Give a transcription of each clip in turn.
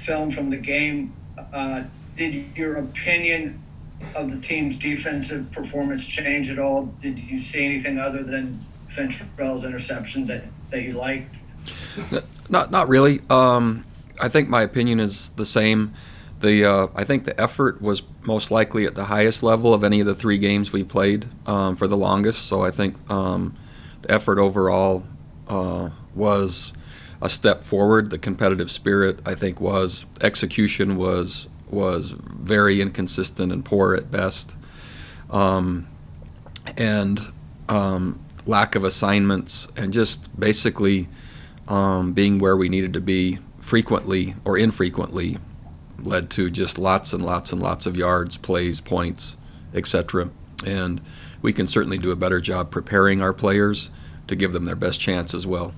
film from the game, did your opinion of the team's defensive performance change at all? Did you see anything other than Ventrell's interception that you liked? Not really. I think my opinion is the same. I think the effort was most likely at the highest level of any of the three games we played for the longest. So I think the effort overall was a step forward. The competitive spirit, I think, was. Execution was very inconsistent and poor at best, and lack of assignments, and just basically being where we needed to be frequently or infrequently led to just lots and lots and lots of yards, plays, points, etc. And we can certainly do a better job preparing our players to give them their best chance as well.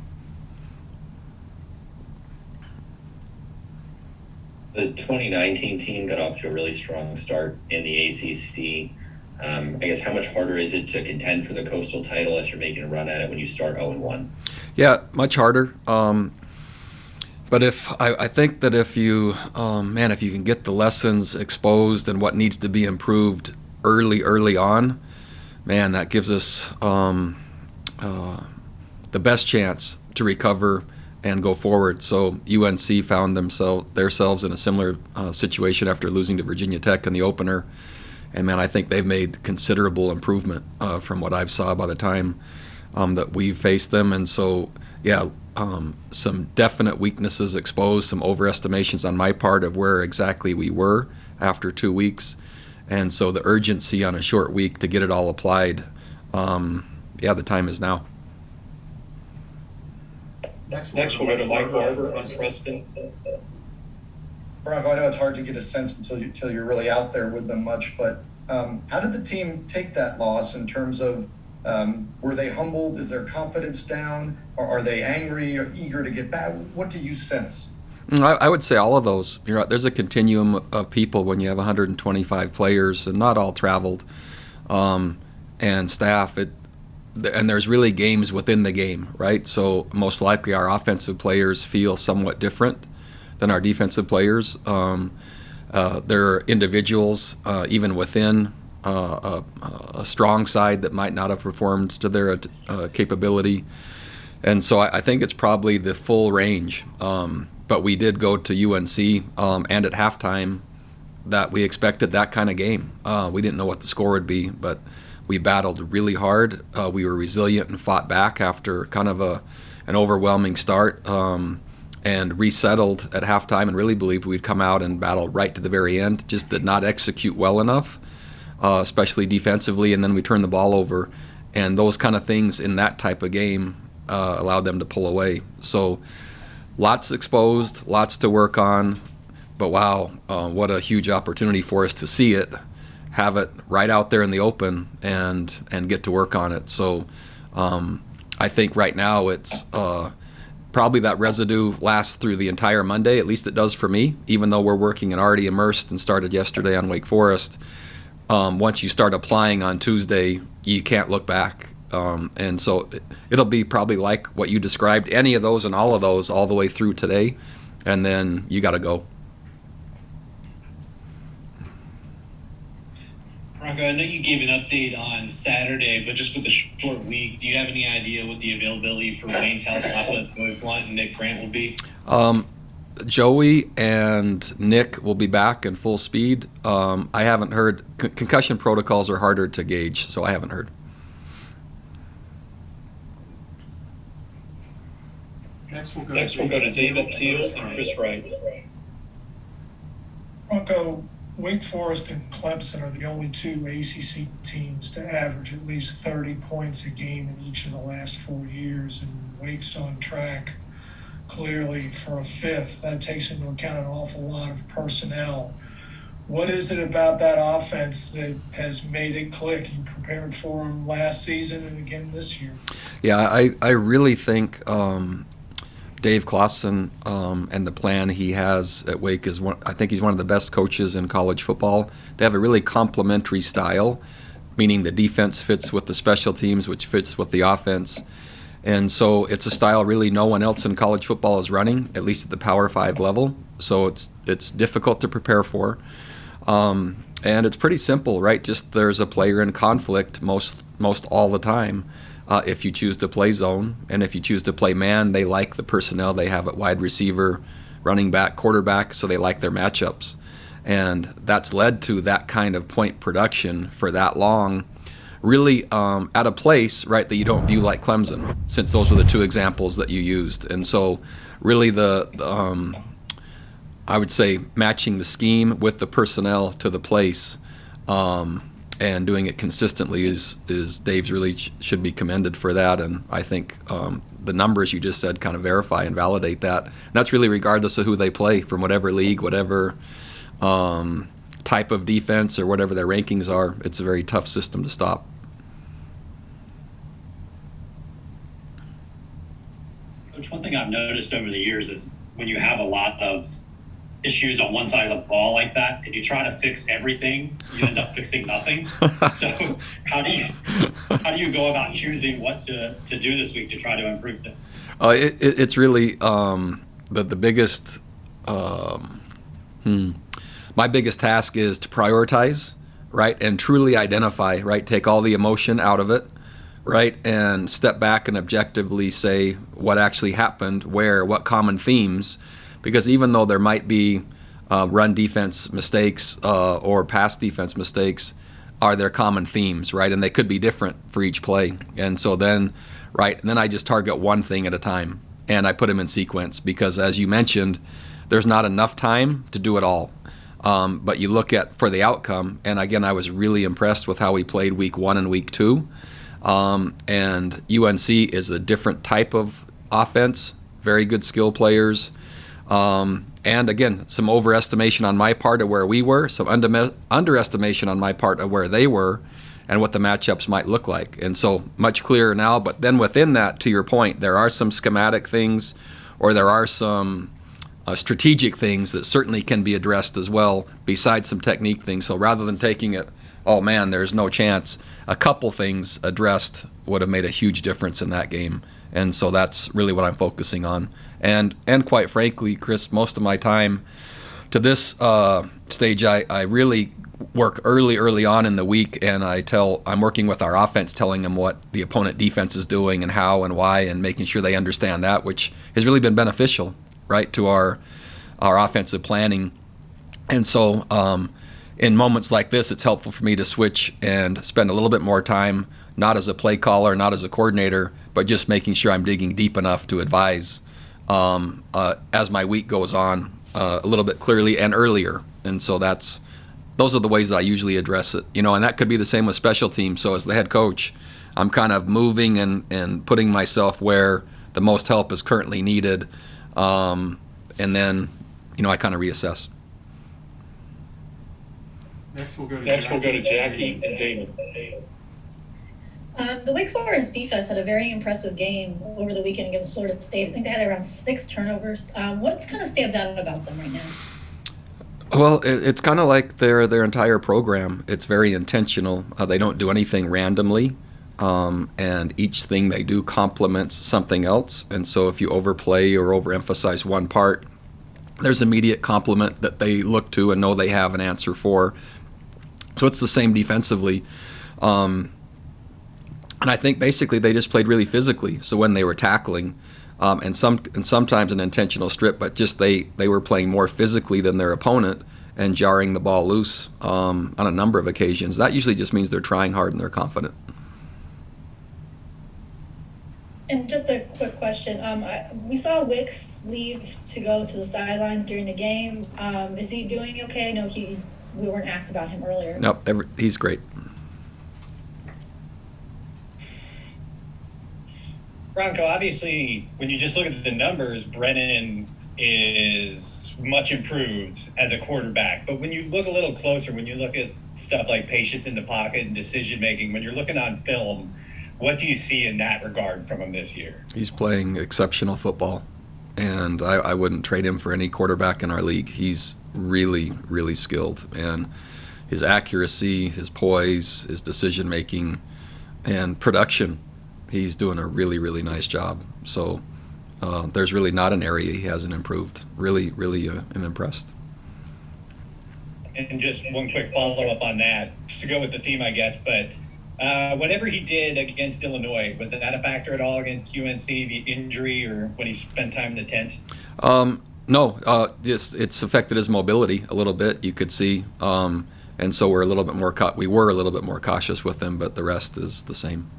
The 2019 team got off to a really strong start in the ACC. I guess how much harder is it to contend for the Coastal title as you're making a run at it when you start 0-1? Yeah, much harder. But I think that if you can get the lessons exposed and what needs to be improved early on, man, that gives us the best chance to recover and go forward. So UNC found themselves in a similar situation after losing to Virginia Tech in the opener. And man, I think they've made considerable improvement from what I've saw by the time that we've faced them. And so, yeah, some definite weaknesses exposed, some overestimations on my part of where exactly we were after 2 weeks. And so the urgency on a short week to get it all applied, the time is now. Next we'll go to Mike Barber on Preston. Bronco, I know it's hard to get a sense until you're really out there with them much, but how did the team take that loss in terms of were they humbled? Is their confidence down? Or are they angry or eager to get back? What do you sense? I would say all of those. You're right. There's a continuum of people when you have 125 players and not all traveled, and staff. And there's really games within the game, right? So most likely our offensive players feel somewhat different than our defensive players. There are individuals, even within a strong side, that might not have performed to their capability. And so I think it's probably the full range. But we did go to UNC, and at halftime that we expected that kind of game. We didn't know what the score would be, but we battled really hard. We were resilient and fought back after kind of an overwhelming start, and resettled at halftime and really believed we'd come out and battle right to the very end. Just did not execute well enough, especially defensively, and then we turned the ball over. And those kind of things in that type of game allowed them to pull away. So lots exposed, lots to work on, but wow, what a huge opportunity for us to see it, have it right out there in the open, and get to work on it. So I think right now it's probably that residue lasts through the entire Monday, at least it does for me, even though we're working and already immersed and started yesterday on Wake Forest. Once you start applying on Tuesday, you can't look back. And so it'll be probably like what you described, any of those and all of those all the way through today, and then you got to go. Bronco, I know you gave an update on Saturday, but just with the short week, do you have any idea what the availability for Wayne Talapapa, Joey Blunt, and Nick Grant will be? Joey and Nick will be back in full speed. I haven't heard. Concussion protocols are harder to gauge, so I haven't heard. Next we'll go to David Teal and Chris Wright. Bronco, Wake Forest and Clemson are the only two ACC teams to average at least 30 points a game in each of the last 4 years, and Wake's on track clearly for a fifth. That takes into account an awful lot of personnel. What is it about that offense that has made it click? You prepared for them last season and again this year. Yeah, I really think Dave Clawson and the plan he has at Wake is I think he's one of the best coaches in college football. They have a really complementary style, meaning the defense fits with the special teams, which fits with the offense. And so it's a style really no one else in college football is running, at least at the Power 5 level. So it's difficult to prepare for. And it's pretty simple, right? Just there's a player in conflict most all the time. If you choose to play zone, and if you choose to play man, they like the personnel they have at wide receiver, running back, quarterback, so they like their matchups. And that's led to that kind of point production for that long, really at a place, right, that you don't view like Clemson, since those were the two examples that you used. And so really I would say matching the scheme with the personnel to the place, and doing it consistently is Dave's really should be commended for that. And I think the numbers you just said kind of verify and validate that. And that's really regardless of who they play, from whatever league, whatever type of defense, or whatever their rankings are. It's a very tough system to stop. Coach, one thing I've noticed over the years is when you have a lot of issues on one side of the ball like that, and you try to fix everything, you end up fixing nothing. So how do you go about choosing what to do this week to try to improve things? It's really the biggest. My biggest task is to prioritize, right, and truly identify, right, take all the emotion out of it, right, and step back and objectively say what actually happened, where, what common themes. Because even though there might be run defense mistakes or pass defense mistakes, are there common themes, right? And they could be different for each play. And so then, right, and then I just target one thing at a time, and I put them in sequence. Because as you mentioned, there's not enough time to do it all. But you look at for the outcome, and again, I was really impressed with how we played week 1 and week 2. And UNC is a different type of offense, very good skill players. And again, some overestimation on my part of where we were, some underestimation on my part of where they were, and what the matchups might look like. And so much clearer now, but then within that, to your point, there are some schematic things, or there are some strategic things that certainly can be addressed as well, besides some technique things. So rather than taking it, oh man, there's no chance, a couple things addressed would have made a huge difference in that game. And so that's really what I'm focusing on. And quite frankly, Chris, most of my time to this stage, I really work early on in the week, and I'm working with our offense, telling them what the opponent defense is doing and how and why, and making sure they understand that, which has really been beneficial, right, to our offensive planning. And so in moments like this, it's helpful for me to switch and spend a little bit more time, not as a play caller, not as a coordinator, but just making sure I'm digging deep enough to advise as my week goes on a little bit clearly and earlier. And so those are the ways that I usually address it. And that could be the same with special teams. So as the head coach, I'm kind of moving and putting myself where the most help is currently needed. And then, I kind of reassess. Next we'll go to Jackie and Damon. The Wake Forest defense had a very impressive game over the weekend against Florida State. I think they had around 6 turnovers. What kind of stands out about them right now? Well, it's kind of like their entire program. It's very intentional. They don't do anything randomly, and each thing they do complements something else. And so if you overplay or overemphasize one part, there's immediate complement that they look to and know they have an answer for. So it's the same defensively. And I think basically they just played really physically. So when they were tackling, and sometimes an intentional strip, but just they were playing more physically than their opponent and jarring the ball loose on a number of occasions. That usually just means they're trying hard and they're confident. And just a quick question. We saw Wicks leave to go to the sidelines during the game. Is he doing okay? I know we weren't asked about him earlier. Nope, he's great. Bronco, obviously, when you just look at the numbers, Brennan is much improved as a quarterback. But when you look a little closer, when you look at stuff like patience in the pocket and decision-making, when you're looking on film, what do you see in that regard from him this year? He's playing exceptional football, and I wouldn't trade him for any quarterback in our league. He's really, really skilled. And his accuracy, his poise, his decision-making, and production he's doing a really, really nice job. So there's really not an area he hasn't improved. Really, really am impressed. And just one quick follow-up on that, to go with the theme, I guess, but whatever he did against Illinois, was that a factor at all against UNC, the injury, or when he spent time in the tent? No, it's affected his mobility a little bit, you could see. And so we were a little bit more cautious with him, but the rest is the same.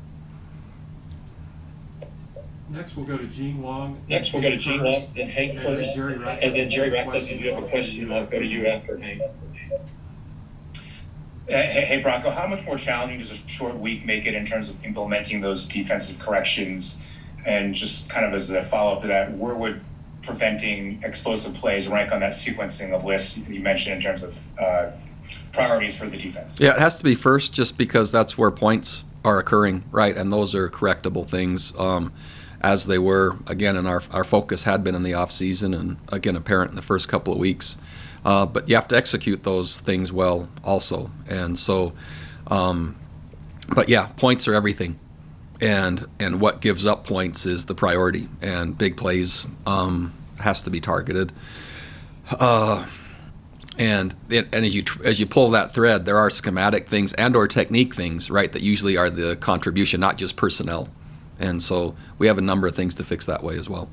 Next, we'll go to Gene Wong. Then Hank first, and then Jerry Ratcliffe. If you have a question, I'll go to you after Hank. Hey, Bronco, how much more challenging does a short week make it in terms of implementing those defensive corrections? And just kind of as a follow-up to that, where would preventing explosive plays rank on that sequencing of lists you mentioned in terms of priorities for the defense? Yeah, it has to be first just because that's where points are occurring, right? And those are correctable things. As they were, again, and our focus had been in the off-season and, again, apparent in the first couple of weeks. But you have to execute those things well also. And so, but yeah, points are everything. And what gives up points is the priority. And big plays has to be targeted. And as you pull that thread, there are schematic things and or technique things, right, that usually are the contribution, not just personnel. And so we have a number of things to fix that way as well.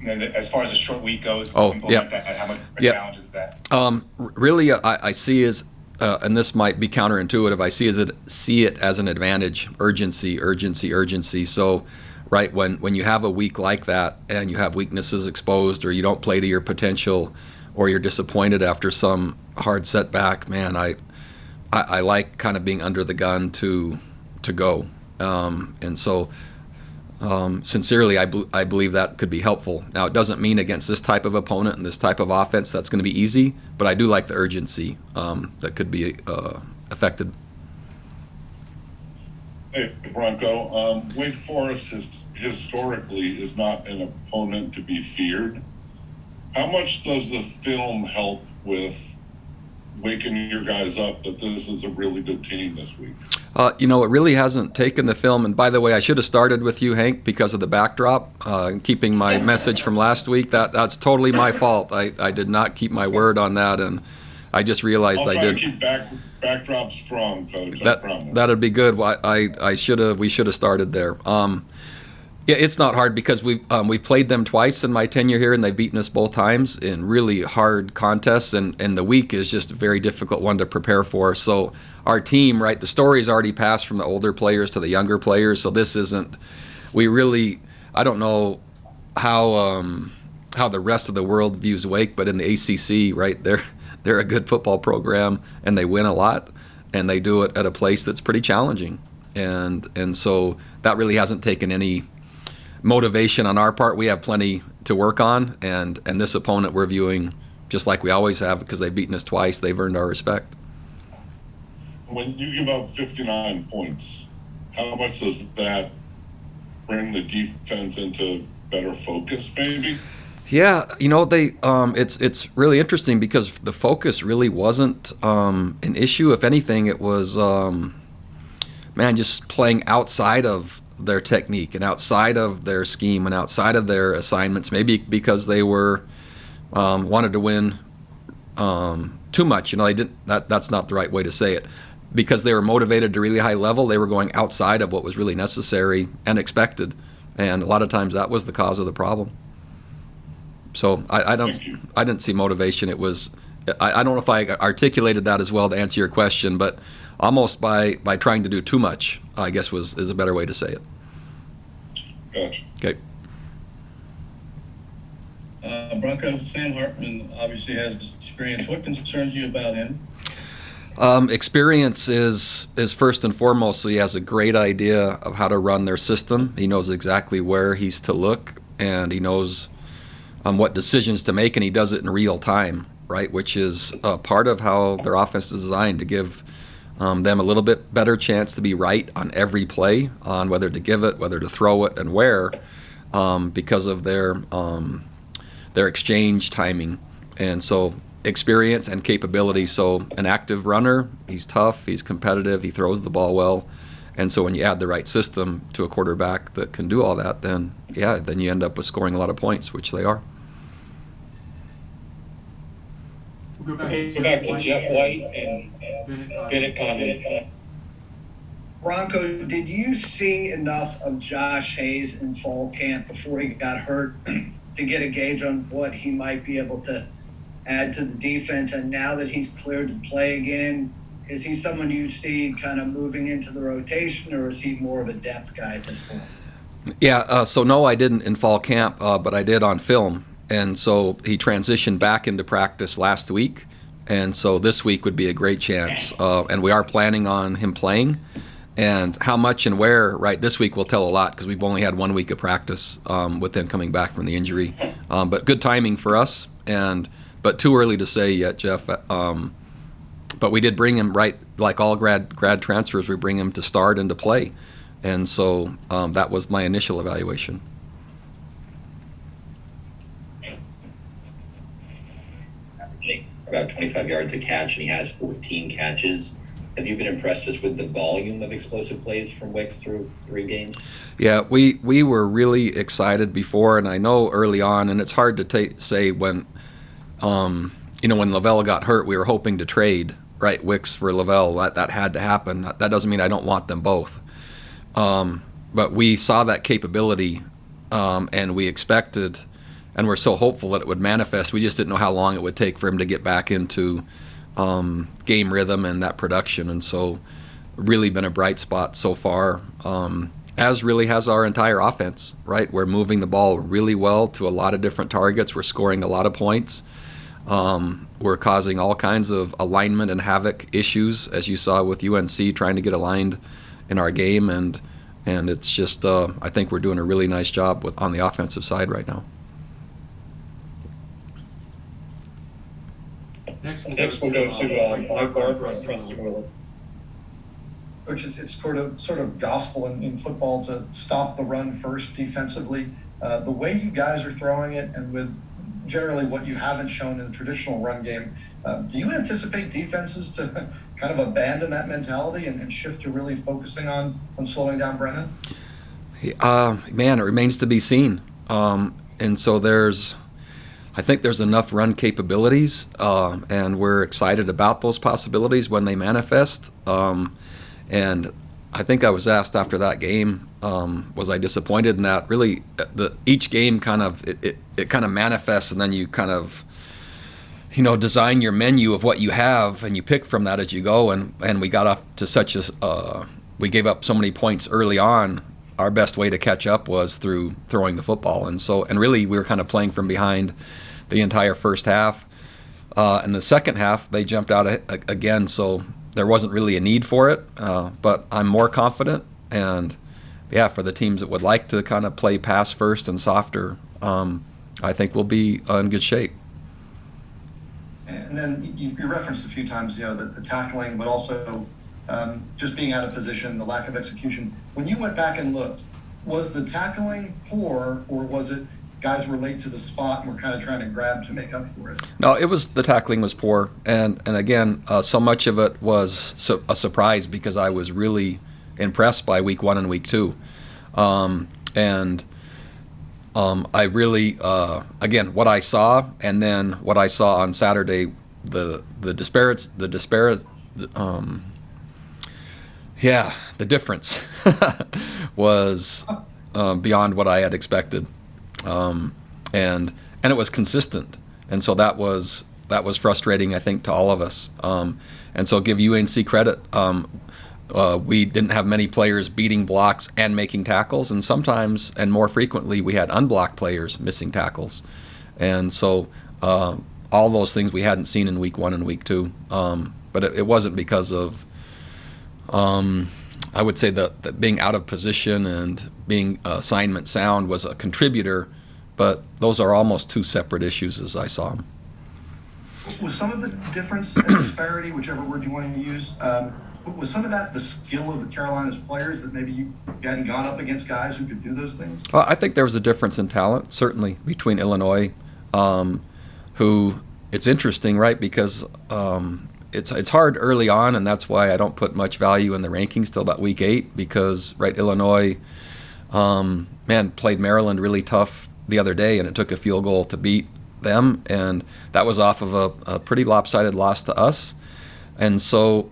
And as far as a short week goes, that, how much challenge is that? Really, I see as, and this might be counterintuitive, I see it as an advantage, urgency. So, right, when you have a week like that and you have weaknesses exposed or you don't play to your potential or you're disappointed after some hard setback, man, I like kind of being under the gun to go. And so, sincerely, I believe that could be helpful. Now, it doesn't mean against this type of opponent and this type of offense that's going to be easy, but I do like the urgency that could be affected. Hey, Bronco, Wake Forest historically is not an opponent to be feared. How much does the film help with waking your guys up that this is a really good team this week? It really hasn't taken the film. And by the way, I should have started with you, Hank, because of the backdrop, keeping my message from last week. That's totally my fault. I did not keep my word on that, and I just realized I did. I'll try to keep backdrop strong, Coach. I promise. That'd be good. We should have started there. Yeah, it's not hard because we've played them twice in my tenure here, and they've beaten us both times in really hard contests, and the week is just a very difficult one to prepare for. So our team, right, the story's already passed from the older players to the younger players, so this isn't, I don't know how the rest of the world views Wake, but in the ACC, right, they're a good football program, and they win a lot, and they do it at a place that's pretty challenging. And so that really hasn't taken any motivation on our part. We have plenty to work on, and this opponent we're viewing just like we always have because they've beaten us twice. They've earned our respect. When you give up 59 points, how much does that bring the defense into better focus, maybe? Yeah, they it's really interesting because the focus really wasn't an issue. If anything, it was just playing outside of their technique and outside of their scheme and outside of their assignments, maybe because they were wanted to win too much. They didn't. That's not the right way to say it. Because they were motivated to really high level, they were going outside of what was really necessary and expected, and a lot of times that was the cause of the problem. So I didn't see motivation. It was I don't know if I articulated that as well to answer your question, but almost by trying to do too much, I guess is a better way to say it. Gotcha. Okay. Bronco, Sam Hartman obviously has experience. What concerns you about him? Experience is first and foremost, so he has a great idea of how to run their system. He knows exactly where he's to look, and he knows what decisions to make, and he does it in real time, right, which is part of how their offense is designed to give them a little bit better chance to be right on every play, on whether to give it, whether to throw it, and where, because of their exchange timing. And so experience and capability. So an active runner, he's tough, he's competitive, he throws the ball well, And so when you add the right system to a quarterback that can do all that, then you end up with scoring a lot of points, which they are. We'll go Go back to Jeff White and Bennett Conley. Bronco, did you see enough of Josh Hayes in fall camp before he got hurt to get a gauge on what he might be able to add to the defense? And now that he's cleared to play again, is he someone you see kind of moving into the rotation, or is he more of a depth guy at this point? Yeah, so no, I didn't in fall camp, but I did on film. And so he transitioned back into practice last week. And so this week would be a great chance. And we are planning on him playing. And how much and where, right, this week will tell a lot because we've only had 1 week of practice with him coming back from the injury. But good timing for us, but too early to say yet, Jeff. But we did bring him, right, like all grad transfers, we bring him to start and to play. And so that was my initial evaluation. About 25 yards a catch, and he has 14 catches. Have you been impressed just with the volume of explosive plays from Wicks through 3 games? Yeah, we were really excited before, and I know early on, and it's hard to say when, when Lavelle got hurt, we were hoping to trade, right, Wicks for Lavelle. That had to happen. That doesn't mean I don't want them both. But we saw that capability, and we expected, and we're so hopeful that it would manifest. We just didn't know how long it would take for him to get back into game rhythm and that production. And so really been a bright spot so far, as really has our entire offense, right? We're moving the ball really well to a lot of different targets. We're scoring a lot of points. We're causing all kinds of alignment and havoc issues, as you saw with UNC trying to get aligned in our game. And it's just, I think we're doing a really nice job on the offensive side right now. Next we'll go to Mike Barber and Preston Willard. Coach, it's sort of gospel in football to stop the run first defensively. The way you guys are throwing it, and with generally what you haven't shown in the traditional run game, do you anticipate defenses to kind of abandon that mentality and shift to really focusing on slowing down Brennan? Man, it remains to be seen. And so I think there's enough run capabilities, and we're excited about those possibilities when they manifest. And I think I was asked after that game, was I disappointed in that? Really, each game kind of it kind of manifests, and then you kind of design your menu of what you have, and you pick from that as you go. And we got up to we gave up so many points early on. Our best way to catch up was through throwing the football, and really we were kind of playing from behind the entire first half. In the second half, they jumped out again, so there wasn't really a need for it. But I'm more confident, and for the teams that would like to kind of play pass first and softer, I think we'll be in good shape. And then you referenced a few times, the tackling, but also just being out of position, the lack of execution. When you went back and looked, was the tackling poor, or was it guys were late to the spot and were kind of trying to grab to make up for it? No, the tackling was poor, and again, so much of it was a surprise because I was really impressed by week 1 and week 2, and I really again what I saw, and then what I saw on Saturday, the difference was beyond what I had expected. And it was consistent, and so that was frustrating, I think, to all of us. And so give UNC credit. We didn't have many players beating blocks and making tackles, and sometimes, and more frequently, we had unblocked players missing tackles. And so all those things we hadn't seen in week 1 and week 2. But it wasn't because of I would say that being out of position and being assignment sound was a contributor, but those are almost 2 separate issues as I saw them. Was some of the difference and disparity, whichever word you want to use, was some of that the skill of the Carolinas players, that maybe you hadn't gone up against guys who could do those things? I think there was a difference in talent, certainly, between Illinois, who it's interesting, right, because it's hard early on, and that's why I don't put much value in the rankings till about week 8, because Illinois, played Maryland really tough the other day, and it took a field goal to beat them, and that was off of a pretty lopsided loss to us. And so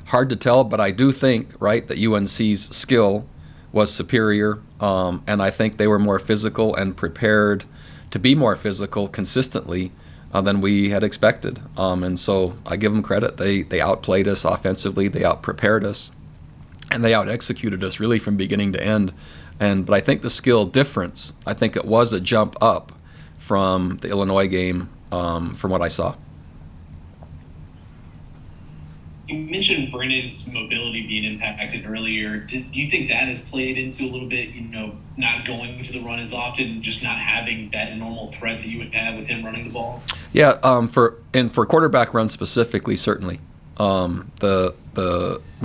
hard to tell, but I do think, that UNC's skill was superior, and I think they were more physical and prepared to be more physical consistently than we had expected. And so I give them credit. They outplayed us offensively, they outprepared us, and they out-executed us really from beginning to end. But I think the skill difference, I think it was a jump up from the Illinois game, from what I saw. You mentioned Brennan's mobility being impacted earlier. Do you think that has played into a little bit, not going to the run as often, just not having that normal threat that you would have with him running the ball? Yeah, for quarterback runs specifically, certainly. When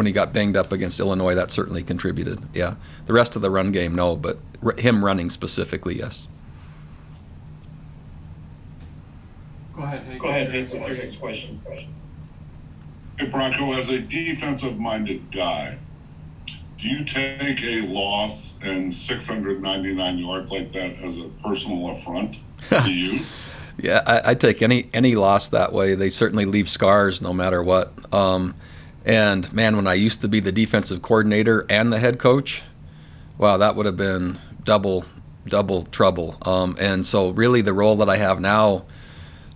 he got banged up against Illinois, that certainly contributed. Yeah, the rest of the run game, no, but him running specifically, yes. Go ahead, Hank, with your next question. Hey, Bronco, as a defensive-minded guy, do you take a loss and 699 yards like that as a personal affront to you? Yeah, I take any loss that way. They certainly leave scars no matter what. And man, when I used to be the defensive coordinator and the head coach, wow, that would have been double trouble. And so really the role that I have now,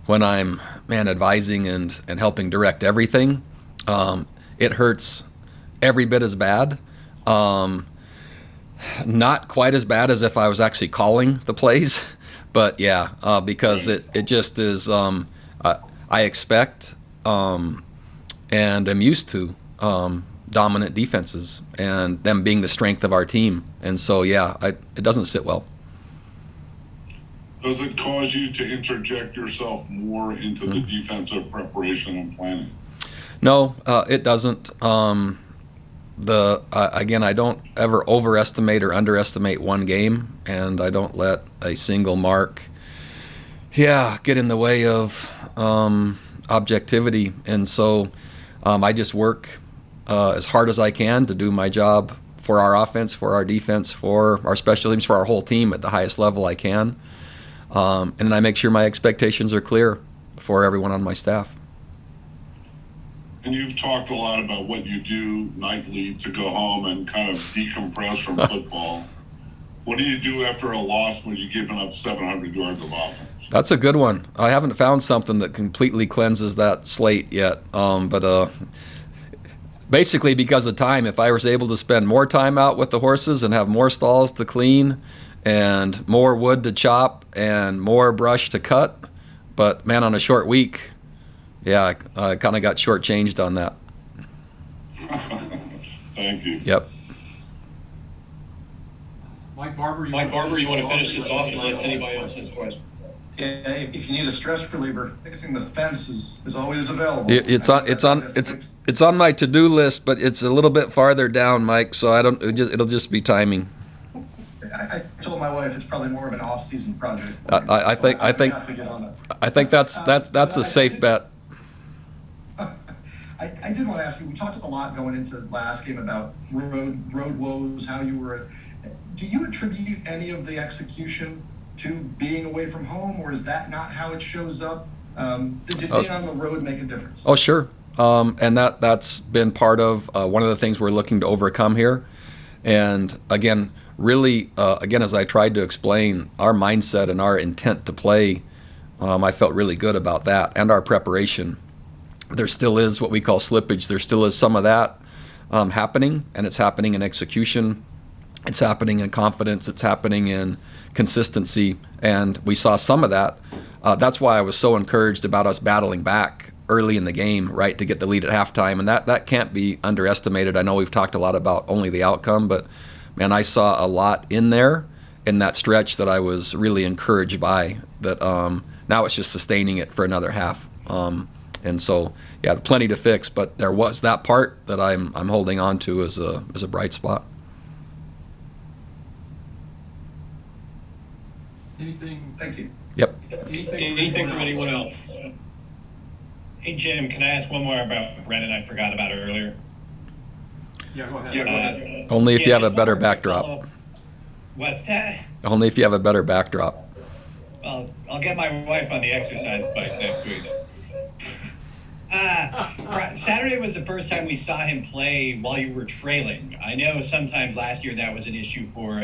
when I'm advising and helping direct everything, it hurts every bit as bad. Not quite as bad as if I was actually calling the plays, but yeah, because it just is. I expect and am used to dominant defenses and them being the strength of our team, and so yeah, it doesn't sit well. Does it cause you to interject yourself more into the defensive preparation and planning? No, it doesn't. Again, I don't ever overestimate or underestimate one game, and I don't let a single mark, get in the way of objectivity. And so I just work as hard as I can to do my job for our offense, for our defense, for our special teams, for our whole team at the highest level I can. And then I make sure my expectations are clear for everyone on my staff. And you've talked a lot about what you do nightly to go home and kind of decompress from football. What do you do after a loss when you've given up 700 yards of offense? That's a good one. I haven't found something that completely cleanses that slate yet. But basically because of time, if I was able to spend more time out with the horses and have more stalls to clean and more wood to chop and more brush to cut, but man, on a short week, yeah, I kind of got shortchanged on that. Thank you. Yep. Mike Barber, you want to finish this off unless anybody else has questions? Yeah, if you need a stress reliever, fixing the fence is always available. It's on my to-do list, but it's a little bit farther down, Mike. So it'll just be timing. I told my wife it's probably more of an off-season project. I think that's a safe bet. I did want to ask you, we talked a lot going into the last game about road woes, how you were. Do you attribute any of the execution to being away from home, or is that not how it shows up? Did being on the road make a difference? Oh, sure. And that's been part of one of the things we're looking to overcome here. And again, really, as I tried to explain, our mindset and our intent to play, I felt really good about that, and our preparation. There still is what we call slippage. There still is some of that happening, and it's happening in execution. It's happening in confidence. It's happening in consistency, and we saw some of that. That's why I was so encouraged about us battling back early in the game, right, to get the lead at halftime, and that can't be underestimated. I know we've talked a lot about only the outcome, but man, I saw a lot in there in that stretch that I was really encouraged by. That now it's just sustaining it for another half. And so, yeah, plenty to fix, but there was that part that I'm holding on to as a bright spot. Anything? Thank you. Yep. Anything from anyone else? Hey, Jim, can I ask one more about Brennan I forgot about earlier? Yeah, go ahead. Only if you have a just better one more quick backdrop. follow-up. What's that? Only if you have a better backdrop. Well, I'll get my wife on the exercise bike next week. Saturday was the first time we saw him play while you were trailing. I know sometimes last year that was an issue for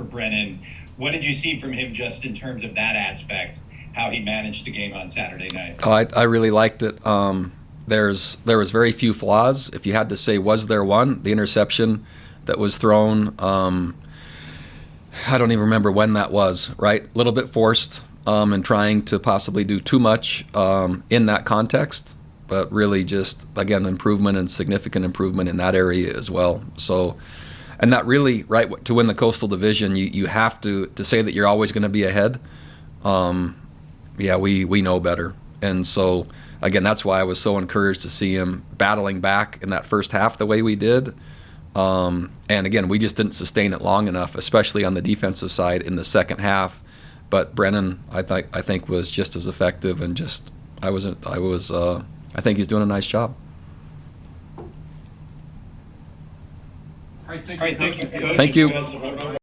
Brennan. What did you see from him just in terms of that aspect, how he managed the game on Saturday night? Oh, I really liked it. There was very few flaws. If you had to say, was there one? The interception that was thrown, I don't even remember when that was, right? A little bit forced and trying to possibly do too much in that context, but really just, again, improvement and significant improvement in that area as well. So, and that really, right, to win the Coastal Division, you have to say that you're always going to be ahead. Yeah, we know better. And so, again, that's why I was so encouraged to see him battling back in that first half the way we did. And again, we just didn't sustain it long enough, especially on the defensive side in the second half. But Brennan, I think was just as effective, and just I think he's doing a nice job. All right, thank you, Coach. Thank you. Guys,